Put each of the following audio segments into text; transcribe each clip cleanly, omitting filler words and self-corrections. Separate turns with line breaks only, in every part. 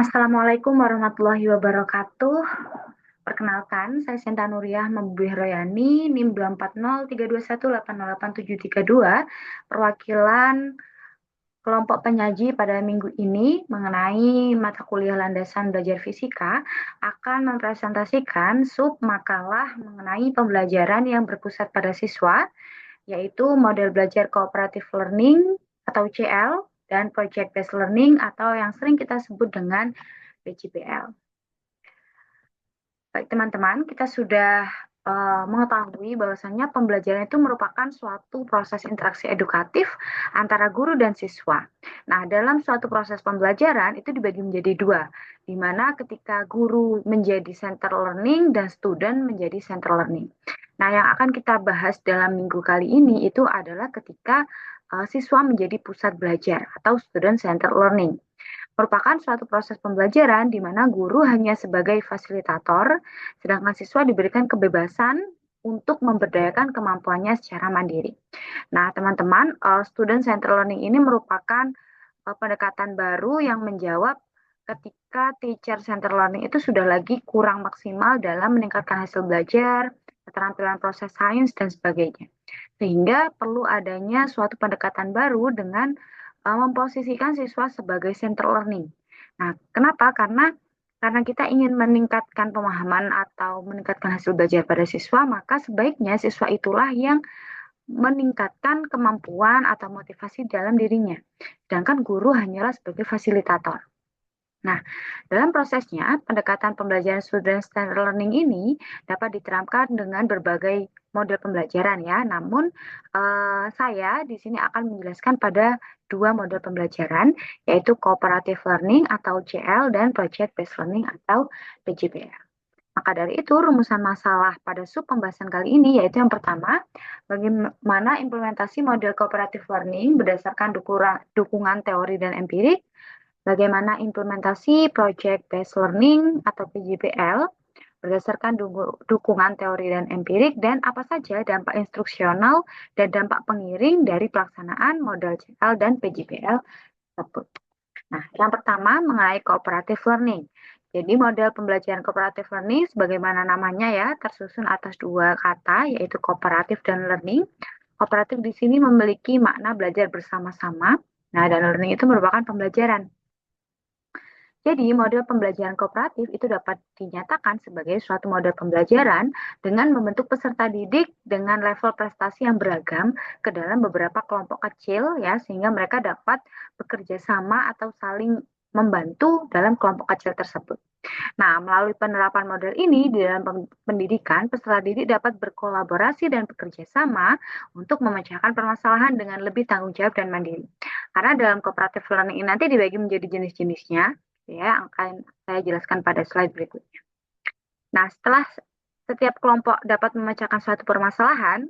Assalamualaikum warahmatullahi wabarakatuh. Perkenalkan, saya Sinta Nuriyah Mabubuh Royani, NIM 24031880732, perwakilan kelompok penyaji pada minggu ini mengenai mata kuliah landasan belajar fisika akan mempresentasikan sub makalah mengenai pembelajaran yang berpusat pada siswa, yaitu model belajar cooperative learning atau CL dan project based learning atau yang sering kita sebut dengan PJBL. Baik teman-teman, kita sudah mengetahui bahwasannya pembelajaran itu merupakan suatu proses interaksi edukatif antara guru dan siswa. Nah, dalam suatu proses pembelajaran itu dibagi menjadi dua, di mana ketika guru menjadi center learning dan student menjadi center learning. Nah, yang akan kita bahas dalam minggu kali ini itu adalah ketika siswa menjadi pusat belajar atau student center learning merupakan suatu proses pembelajaran di mana guru hanya sebagai fasilitator, sedangkan siswa diberikan kebebasan untuk memberdayakan kemampuannya secara mandiri. Nah, teman-teman, student centered learning ini merupakan pendekatan baru yang menjawab ketika teacher centered learning itu sudah lagi kurang maksimal dalam meningkatkan hasil belajar, keterampilan proses sains, dan sebagainya. Sehingga perlu adanya suatu pendekatan baru dengan memposisikan siswa sebagai center learning. Nah, kenapa? Karena kita ingin meningkatkan pemahaman atau meningkatkan hasil belajar pada siswa, maka sebaiknya siswa itulah yang meningkatkan kemampuan atau motivasi dalam dirinya. Sedangkan guru hanyalah sebagai fasilitator. Nah, dalam prosesnya, pendekatan pembelajaran student centered learning ini dapat diterapkan dengan berbagai model pembelajaran ya. Namun saya di sini akan menjelaskan pada dua model pembelajaran, yaitu cooperative learning atau CL dan project based learning atau PJBL. Maka dari itu, rumusan masalah pada sub pembahasan kali ini yaitu yang pertama, bagaimana implementasi model cooperative learning berdasarkan dukungan teori dan empirik, bagaimana implementasi project based learning atau PJBL berdasarkan dukungan teori dan empirik, dan apa saja dampak instruksional dan dampak pengiring dari pelaksanaan model CL dan PJBL tersebut. Nah, yang pertama mengenai cooperative learning. Jadi model pembelajaran cooperative learning sebagaimana namanya ya, tersusun atas dua kata yaitu kooperatif dan learning. Kooperatif di sini memiliki makna belajar bersama-sama. Nah, dan learning itu merupakan pembelajaran. Jadi, model pembelajaran kooperatif itu dapat dinyatakan sebagai suatu model pembelajaran dengan membentuk peserta didik dengan level prestasi yang beragam ke dalam beberapa kelompok kecil ya, sehingga mereka dapat bekerja sama atau saling membantu dalam kelompok kecil tersebut. Nah, melalui penerapan model ini di dalam pendidikan, peserta didik dapat berkolaborasi dan bekerja sama untuk memecahkan permasalahan dengan lebih tanggung jawab dan mandiri. Karena dalam cooperative learning ini nanti dibagi menjadi jenis-jenisnya, ya, akan saya jelaskan pada slide berikutnya. Nah, setelah setiap kelompok dapat memecahkan suatu permasalahan,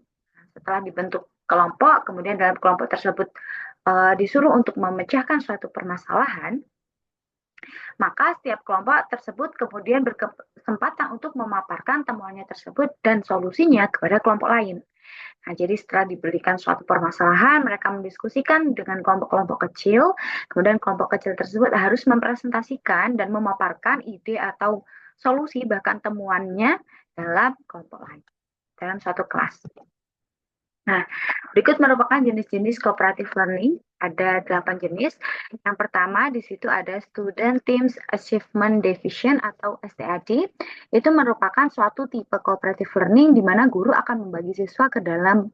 setelah dibentuk kelompok, kemudian dalam kelompok tersebut disuruh untuk memecahkan suatu permasalahan, maka setiap kelompok tersebut kemudian berkesempatan untuk memaparkan temuannya tersebut dan solusinya kepada kelompok lain. Nah, jadi setelah diberikan suatu permasalahan, mereka mendiskusikan dengan kelompok-kelompok kecil, kemudian kelompok kecil tersebut harus mempresentasikan dan memaparkan ide atau solusi bahkan temuannya dalam kelompok lain, dalam suatu kelas. Nah, berikut merupakan jenis-jenis cooperative learning. Ada 8 jenis. Yang pertama, di situ ada Student Teams Achievement Division atau STAD. Itu merupakan suatu tipe cooperative learning di mana guru akan membagi siswa ke dalam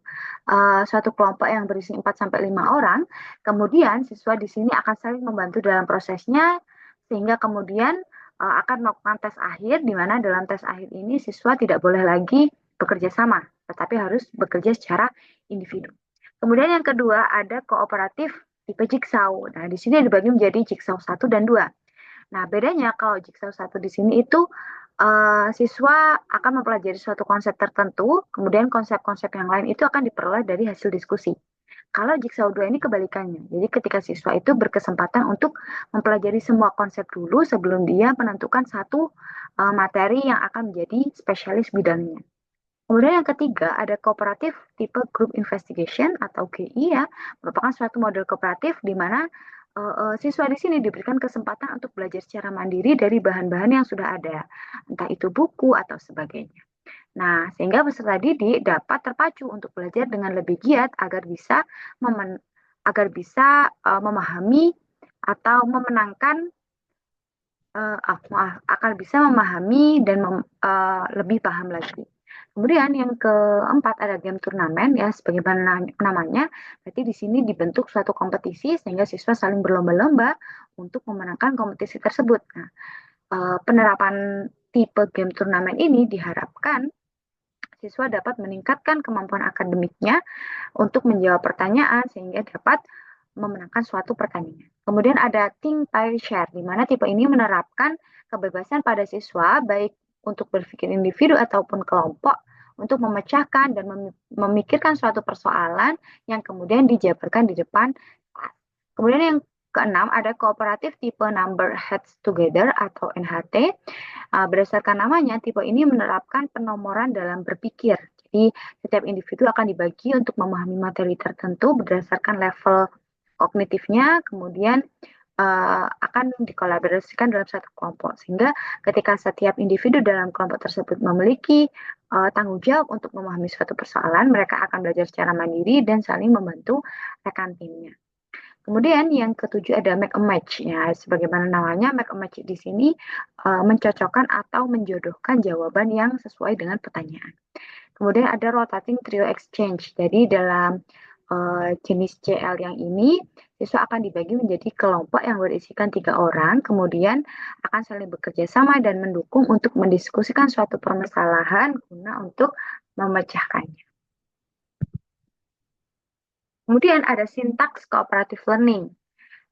suatu kelompok yang berisi 4-5 orang. Kemudian, siswa di sini akan saling membantu dalam prosesnya, sehingga kemudian akan melakukan tes akhir, di mana dalam tes akhir ini siswa tidak boleh lagi bekerja sama, tetapi harus bekerja secara individu. Kemudian yang kedua ada kooperatif tipe jigsaw. Nah, di sini dibagi menjadi jigsaw 1 dan 2. Nah, bedanya kalau jigsaw 1 di sini itu siswa akan mempelajari suatu konsep tertentu, kemudian konsep-konsep yang lain itu akan diperoleh dari hasil diskusi. Kalau jigsaw 2 ini kebalikannya. Jadi ketika siswa itu berkesempatan untuk mempelajari semua konsep dulu sebelum dia menentukan satu materi yang akan menjadi spesialis bidangnya. Kemudian yang ketiga ada kooperatif tipe group investigation atau GI ya, merupakan suatu model kooperatif di mana siswa di sini diberikan kesempatan untuk belajar secara mandiri dari bahan-bahan yang sudah ada, entah itu buku atau sebagainya. Nah, sehingga peserta didik dapat terpacu untuk belajar dengan lebih giat agar bisa memahami atau memenangkan akan bisa memahami dan lebih paham lagi. Kemudian yang keempat ada game turnamen ya, sebagaimana namanya, berarti di sini dibentuk suatu kompetisi sehingga siswa saling berlomba-lomba untuk memenangkan kompetisi tersebut. Nah, penerapan tipe game turnamen ini diharapkan siswa dapat meningkatkan kemampuan akademiknya untuk menjawab pertanyaan sehingga dapat memenangkan suatu pertandingan. Kemudian ada think, pair, share, di mana tipe ini menerapkan kebebasan pada siswa baik untuk berpikir individu ataupun kelompok untuk memecahkan dan memikirkan suatu persoalan yang kemudian dijabarkan di depan kelas. Kemudian yang keenam ada kooperatif tipe number heads together atau NHT. Berdasarkan namanya, tipe ini menerapkan penomoran dalam berpikir. Jadi, setiap individu akan dibagi untuk memahami materi tertentu berdasarkan level kognitifnya, kemudian akan dikolaborasikan dalam satu kelompok. Sehingga ketika setiap individu dalam kelompok tersebut memiliki tanggung jawab untuk memahami suatu persoalan, mereka akan belajar secara mandiri dan saling membantu rekan timnya. Kemudian yang ketujuh ada make a match ya, sebagaimana namanya make a match di sini mencocokkan atau menjodohkan jawaban yang sesuai dengan pertanyaan. Kemudian ada rotating trio exchange. Jadi dalam jenis CL yang ini siswa akan dibagi menjadi kelompok yang berisikan 3 orang, kemudian akan saling bekerja sama dan mendukung untuk mendiskusikan suatu permasalahan guna untuk memecahkannya. Kemudian ada sintaks cooperative learning.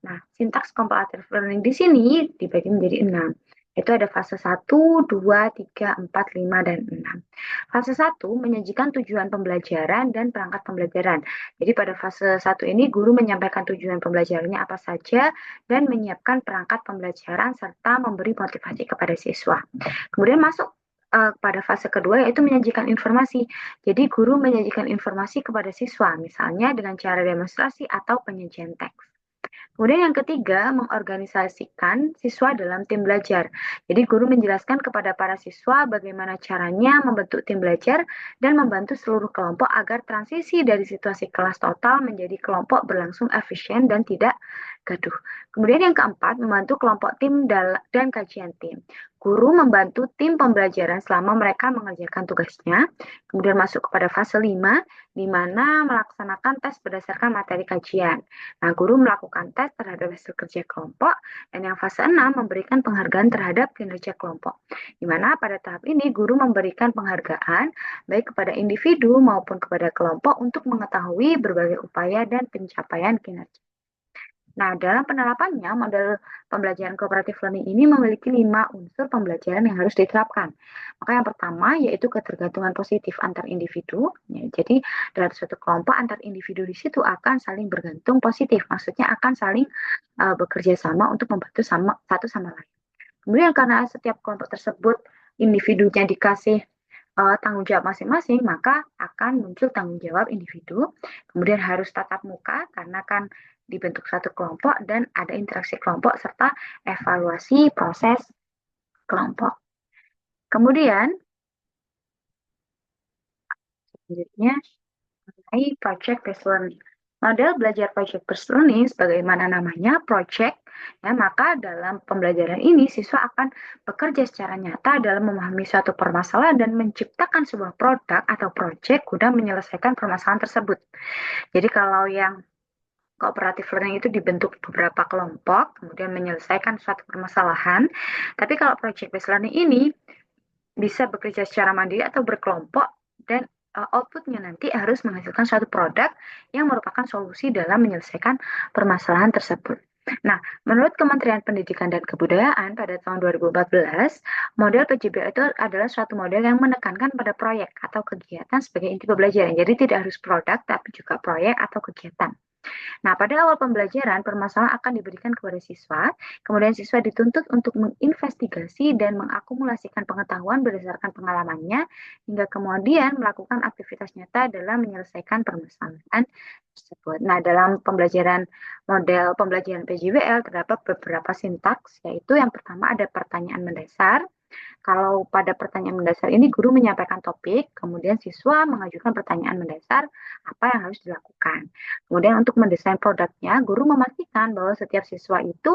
Nah, sintaks cooperative learning di sini dibagi menjadi 6. Itu ada fase 1, 2, 3, 4, 5, dan 6. Fase 1 menyajikan tujuan pembelajaran dan perangkat pembelajaran. Jadi pada fase 1 ini guru menyampaikan tujuan pembelajarannya apa saja dan menyiapkan perangkat pembelajaran serta memberi motivasi kepada siswa. Kemudian masuk pada fase kedua yaitu menyajikan informasi. Jadi guru menyajikan informasi kepada siswa, misalnya dengan cara demonstrasi atau penyajian teks. Kemudian yang ketiga, mengorganisasikan siswa dalam tim belajar. Jadi guru menjelaskan kepada para siswa bagaimana caranya membentuk tim belajar dan membantu seluruh kelompok agar transisi dari situasi kelas total menjadi kelompok berlangsung efisien dan tidak gaduh. Kemudian yang keempat, membantu kelompok tim dan kajian tim. Guru membantu tim pembelajaran selama mereka mengerjakan tugasnya. Kemudian masuk kepada fase 5, di mana melaksanakan tes berdasarkan materi kajian. Nah, guru melakukan tes terhadap hasil kerja kelompok, dan yang fase 6 memberikan penghargaan terhadap kinerja kelompok. Di mana pada tahap ini guru memberikan penghargaan baik kepada individu maupun kepada kelompok untuk mengetahui berbagai upaya dan pencapaian kinerja. Nah, dalam penerapannya, model pembelajaran cooperative learning ini memiliki 5 unsur pembelajaran yang harus diterapkan. Maka yang pertama yaitu ketergantungan positif antar individu. Ya, jadi dalam suatu kelompok antar individu di situ akan saling bergantung positif. Maksudnya akan saling bekerja sama untuk membantu satu sama lain. Kemudian karena setiap kelompok tersebut individunya dikasih tanggung jawab masing-masing, maka akan muncul tanggung jawab individu. Kemudian harus tatap muka karena kan dibentuk satu kelompok dan ada interaksi kelompok serta evaluasi proses kelompok. Kemudian selanjutnya mengenai project based learning. Model belajar project based learning sebagaimana namanya project, ya, maka dalam pembelajaran ini siswa akan bekerja secara nyata dalam memahami suatu permasalahan dan menciptakan sebuah produk atau project guna menyelesaikan permasalahan tersebut. Jadi kalau yang cooperative learning itu dibentuk beberapa kelompok, kemudian menyelesaikan suatu permasalahan. Tapi kalau project based learning ini bisa bekerja secara mandiri atau berkelompok dan outputnya nanti harus menghasilkan suatu produk yang merupakan solusi dalam menyelesaikan permasalahan tersebut. Nah, menurut Kementerian Pendidikan dan Kebudayaan pada tahun 2014, model PJBL itu adalah suatu model yang menekankan pada proyek atau kegiatan sebagai inti pembelajaran. Jadi tidak harus produk, tapi juga proyek atau kegiatan. Nah, pada awal pembelajaran, permasalahan akan diberikan kepada siswa, kemudian siswa dituntut untuk menginvestigasi dan mengakumulasikan pengetahuan berdasarkan pengalamannya, hingga kemudian melakukan aktivitas nyata dalam menyelesaikan permasalahan tersebut. Nah, dalam model pembelajaran PJBL terdapat beberapa sintaks, yaitu yang pertama ada pertanyaan mendasar. Kalau pada pertanyaan mendasar ini guru menyampaikan topik, kemudian siswa mengajukan pertanyaan mendasar apa yang harus dilakukan. Kemudian untuk mendesain produknya, guru memastikan bahwa setiap siswa itu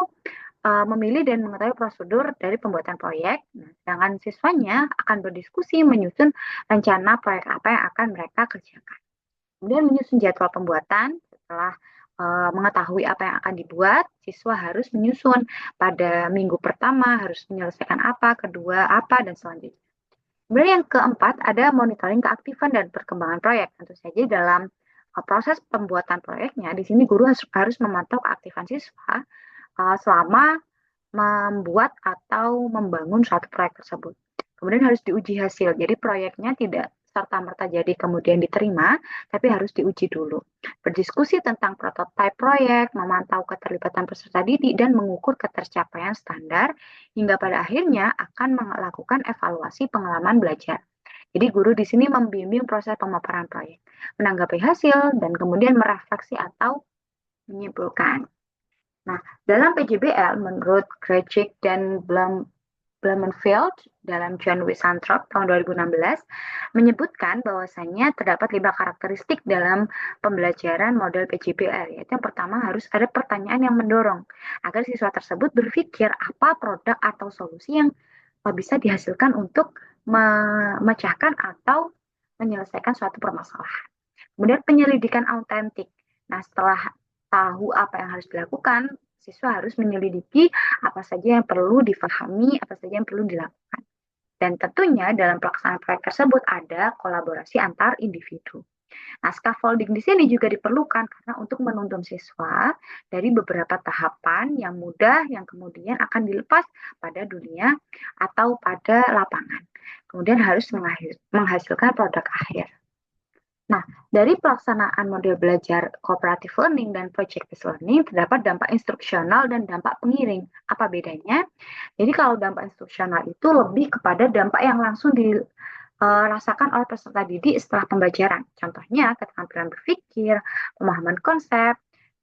memilih dan mengetahui prosedur dari pembuatan proyek. Nah, sedangkan siswanya akan berdiskusi menyusun rencana proyek apa yang akan mereka kerjakan. Kemudian menyusun jadwal pembuatan setelah mengetahui apa yang akan dibuat, siswa harus menyusun pada minggu pertama harus menyelesaikan apa, kedua apa, dan selanjutnya. Kemudian yang keempat ada monitoring keaktifan dan perkembangan proyek. Tentu saja dalam proses pembuatan proyeknya, di sini guru harus memantau keaktifan siswa selama membuat atau membangun suatu proyek tersebut. Kemudian harus diuji hasil. Jadi proyeknya tidak serta-merta jadi kemudian diterima, tapi harus diuji dulu. Berdiskusi tentang prototipe proyek, memantau keterlibatan peserta didik, dan mengukur ketercapaian standar, hingga pada akhirnya akan melakukan evaluasi pengalaman belajar. Jadi guru di sini membimbing proses pemaparan proyek, menanggapi hasil, dan kemudian merefleksi atau menyimpulkan. Nah, dalam PJBL, menurut Krejcik dan Blumenfeld dalam John Wiesenthal tahun 2016 menyebutkan bahwasannya terdapat 5 karakteristik dalam pembelajaran model PJBL, yaitu yang pertama harus ada pertanyaan yang mendorong agar siswa tersebut berpikir apa produk atau solusi yang bisa dihasilkan untuk memecahkan atau menyelesaikan suatu permasalahan. Kemudian penyelidikan autentik. Nah, setelah tahu apa yang harus dilakukan, siswa harus menyelidiki apa saja yang perlu difahami, apa saja yang perlu dilakukan. Dan tentunya dalam pelaksanaan proyek tersebut ada kolaborasi antar individu. Nah, scaffolding di sini juga diperlukan karena untuk menuntun siswa dari beberapa tahapan yang mudah yang kemudian akan dilepas pada dunia atau pada lapangan. Kemudian harus menghasilkan produk akhir. Nah, dari pelaksanaan model belajar cooperative learning dan project-based learning terdapat dampak instruksional dan dampak pengiring. Apa bedanya? Jadi kalau dampak instruksional itu lebih kepada dampak yang langsung dirasakan oleh peserta didik setelah pembelajaran. Contohnya keterampilan berpikir, pemahaman konsep,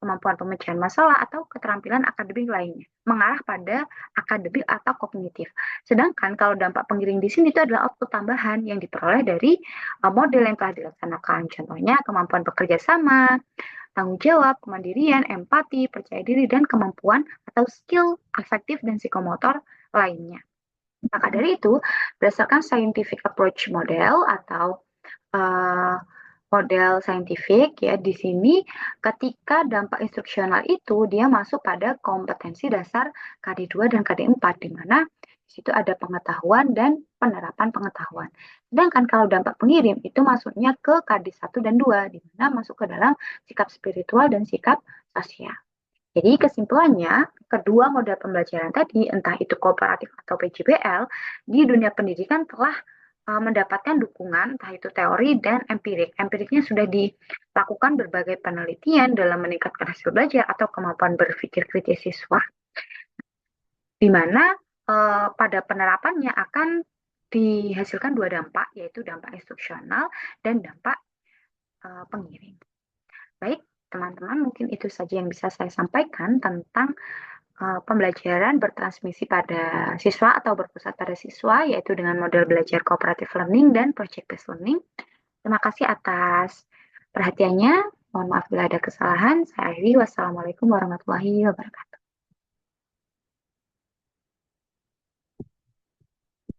kemampuan pemecahan masalah, atau keterampilan akademik lainnya, mengarah pada akademik atau kognitif. Sedangkan kalau dampak pengiring di sini itu adalah output tambahan yang diperoleh dari model yang telah dilaksanakan. Contohnya kemampuan bekerja sama, tanggung jawab, kemandirian, empati, percaya diri, dan kemampuan atau skill afektif dan psikomotor lainnya. Maka dari itu, berdasarkan scientific approach model atau model saintifik ya di sini ketika dampak instruksional itu dia masuk pada kompetensi dasar KD2 dan KD4 di mana di situ ada pengetahuan dan penerapan pengetahuan. Sedangkan kalau dampak pengirim itu masuknya ke KD1 dan 2 di mana masuk ke dalam sikap spiritual dan sikap sosial. Jadi kesimpulannya, kedua model pembelajaran tadi, entah itu kooperatif atau PJBL, di dunia pendidikan telah mendapatkan dukungan, entah itu teori dan empirik. Empiriknya sudah dilakukan berbagai penelitian dalam meningkatkan hasil belajar atau kemampuan berpikir kritis siswa, di mana pada penerapannya akan dihasilkan dua dampak, yaitu dampak instruksional dan dampak pengiring. Baik, teman-teman, mungkin itu saja yang bisa saya sampaikan tentang pembelajaran bertransmisi pada siswa atau berpusat pada siswa, yaitu dengan model belajar cooperative learning dan project-based learning. Terima kasih atas perhatiannya. Mohon maaf bila ada kesalahan. Saya akhiri. Wassalamualaikum warahmatullahi wabarakatuh.